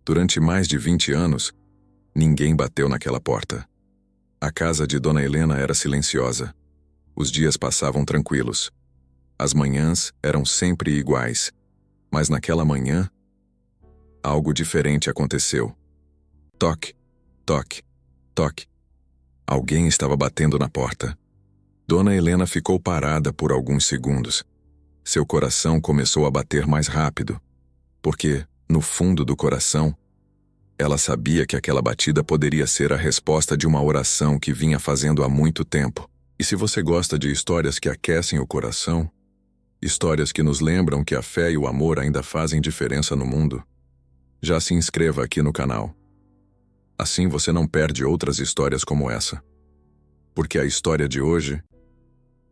Durante mais de 20 anos, ninguém bateu naquela porta. A casa de Dona Helena era silenciosa. Os dias passavam tranquilos. As manhãs eram sempre iguais. Mas naquela manhã, algo diferente aconteceu. Toque, toque, toque. Alguém estava batendo na porta. Dona Helena ficou parada por alguns segundos. Seu coração começou a bater mais rápido, porque, no fundo do coração, ela sabia que aquela batida poderia ser a resposta de uma oração que vinha fazendo há muito tempo. E se você gosta de histórias que aquecem o coração, histórias que nos lembram que a fé e o amor ainda fazem diferença no mundo, já se inscreva aqui no canal. Assim você não perde outras histórias como essa. Porque a história de hoje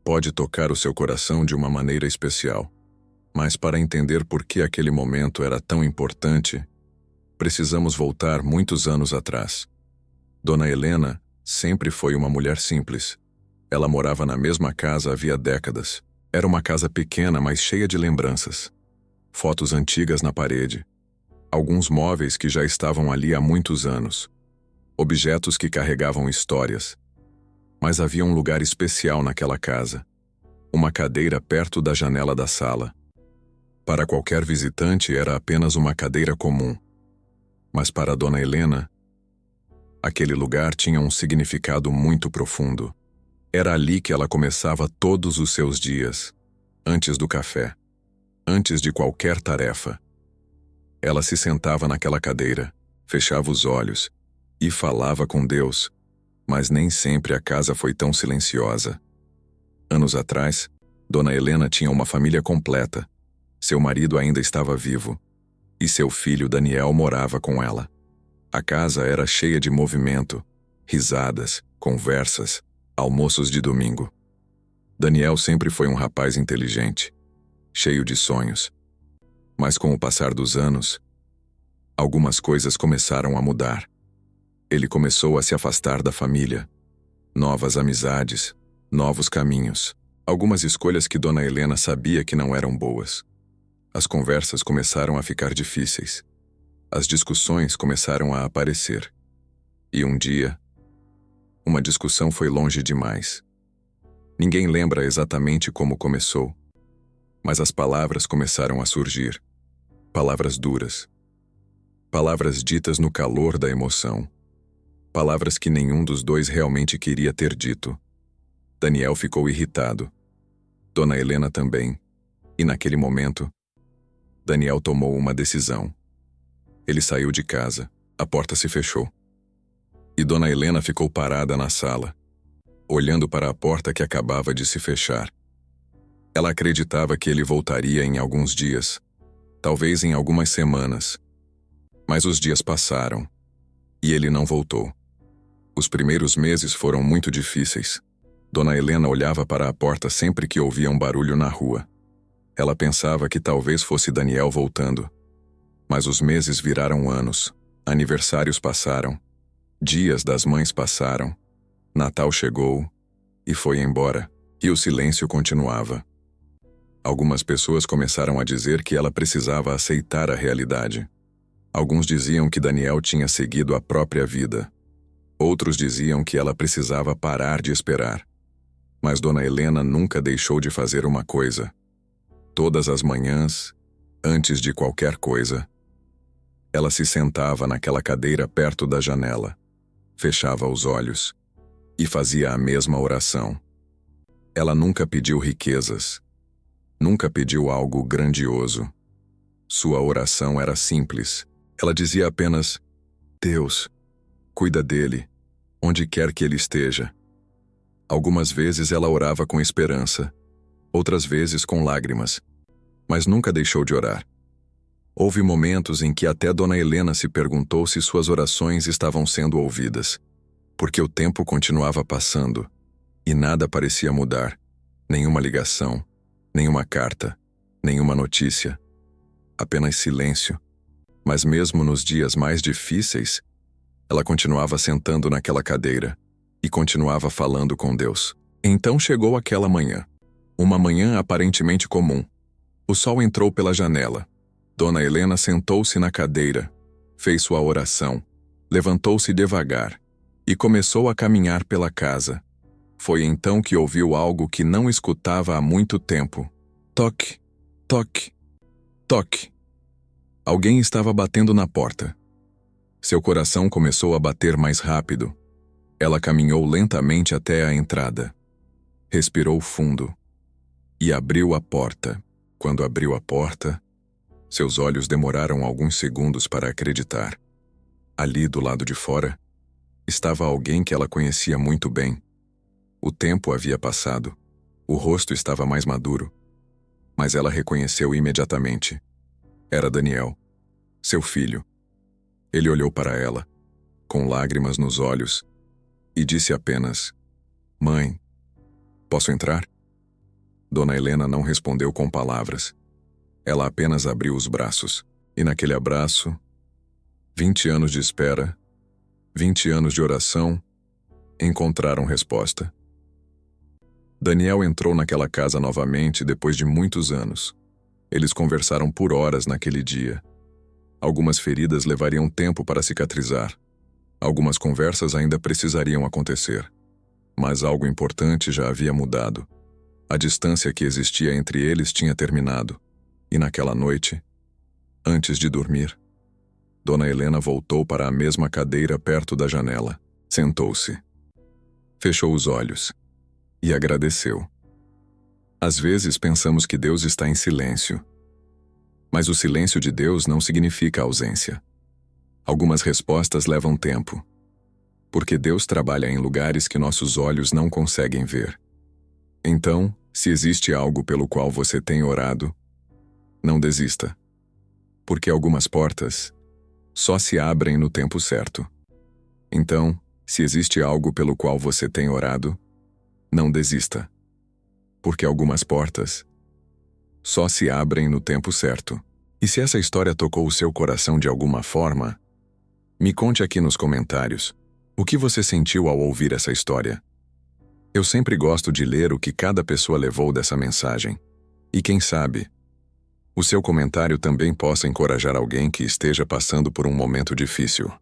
pode tocar o seu coração de uma maneira especial. Mas para entender por que aquele momento era tão importante, precisamos voltar muitos anos atrás. Dona Helena sempre foi uma mulher simples. Ela morava na mesma casa havia décadas. Era uma casa pequena, mas cheia de lembranças. Fotos antigas na parede. Alguns móveis que já estavam ali há muitos anos. Objetos que carregavam histórias. Mas havia um lugar especial naquela casa. Uma cadeira perto da janela da sala. Para qualquer visitante era apenas uma cadeira comum. Mas para Dona Helena, aquele lugar tinha um significado muito profundo. Era ali que ela começava todos os seus dias, antes do café, antes de qualquer tarefa. Ela se sentava naquela cadeira, fechava os olhos e falava com Deus, mas nem sempre a casa foi tão silenciosa. Anos atrás, Dona Helena tinha uma família completa. Seu marido ainda estava vivo, e seu filho Daniel morava com ela. A casa era cheia de movimento, risadas, conversas, almoços de domingo. Daniel sempre foi um rapaz inteligente, cheio de sonhos. Mas com o passar dos anos, algumas coisas começaram a mudar. Ele começou a se afastar da família. Novas amizades, novos caminhos. Algumas escolhas que Dona Helena sabia que não eram boas. As conversas começaram a ficar difíceis. As discussões começaram a aparecer. E um dia, uma discussão foi longe demais. Ninguém lembra exatamente como começou, mas as palavras começaram a surgir. Palavras duras. Palavras ditas no calor da emoção. Palavras que nenhum dos dois realmente queria ter dito. Daniel ficou irritado. Dona Helena também. E naquele momento, Daniel tomou uma decisão. Ele saiu de casa, a porta se fechou. E Dona Helena ficou parada na sala, olhando para a porta que acabava de se fechar. Ela acreditava que ele voltaria em alguns dias, talvez em algumas semanas. Mas os dias passaram, e ele não voltou. Os primeiros meses foram muito difíceis. Dona Helena olhava para a porta sempre que ouvia um barulho na rua. Ela pensava que talvez fosse Daniel voltando. Mas os meses viraram anos, aniversários passaram, dias das mães passaram, Natal chegou e foi embora, e o silêncio continuava. Algumas pessoas começaram a dizer que ela precisava aceitar a realidade. Alguns diziam que Daniel tinha seguido a própria vida. Outros diziam que ela precisava parar de esperar. Mas Dona Helena nunca deixou de fazer uma coisa. Todas as manhãs, antes de qualquer coisa, ela se sentava naquela cadeira perto da janela, fechava os olhos e fazia a mesma oração. Ela nunca pediu riquezas, nunca pediu algo grandioso. Sua oração era simples. Ela dizia apenas: Deus, cuida dele, onde quer que ele esteja. Algumas vezes ela orava com esperança, outras vezes com lágrimas, mas nunca deixou de orar. Houve momentos em que até Dona Helena se perguntou se suas orações estavam sendo ouvidas, porque o tempo continuava passando e nada parecia mudar. Nenhuma ligação, nenhuma carta, nenhuma notícia. Apenas silêncio. Mas mesmo nos dias mais difíceis, ela continuava sentando naquela cadeira e continuava falando com Deus. Então chegou aquela manhã. Uma manhã aparentemente comum. O sol entrou pela janela. Dona Helena sentou-se na cadeira Fez sua oração, levantou-se devagar e começou a caminhar pela casa. Foi então que ouviu algo que não escutava há muito tempo. Toque, toque, toque. Alguém estava batendo na porta. Seu coração começou a bater mais rápido. Ela caminhou lentamente até a entrada. Respirou fundo e abriu a porta. Quando abriu a porta, seus olhos demoraram alguns segundos para acreditar. Ali, do lado de fora, estava alguém que ela conhecia muito bem. O tempo havia passado. O rosto estava mais maduro. Mas ela reconheceu imediatamente. Era Daniel, seu filho. Ele olhou para ela, com lágrimas nos olhos, e disse apenas: "Mãe, posso entrar?" Dona Helena não respondeu com palavras. Ela apenas abriu os braços, e naquele abraço, 20 anos de espera, 20 anos de oração, encontraram resposta. Daniel entrou naquela casa novamente depois de muitos anos. Eles conversaram por horas naquele dia. Algumas feridas levariam tempo para cicatrizar. Algumas conversas ainda precisariam acontecer. Mas algo importante já havia mudado. A distância que existia entre eles tinha terminado. E naquela noite, antes de dormir, Dona Helena voltou para a mesma cadeira perto da janela. Sentou-se. Fechou os olhos. E agradeceu. Às vezes pensamos que Deus está em silêncio. Mas o silêncio de Deus não significa ausência. Algumas respostas levam tempo. Porque Deus trabalha em lugares que nossos olhos não conseguem ver. Então, se existe algo pelo qual você tem orado, não desista. Porque algumas portas só se abrem no tempo certo. Então, se existe algo pelo qual você tem orado, não desista. Porque algumas portas só se abrem no tempo certo. E se essa história tocou o seu coração de alguma forma, me conte aqui nos comentários o que você sentiu ao ouvir essa história. Eu sempre gosto de ler o que cada pessoa levou dessa mensagem. E quem sabe, o seu comentário também possa encorajar alguém que esteja passando por um momento difícil.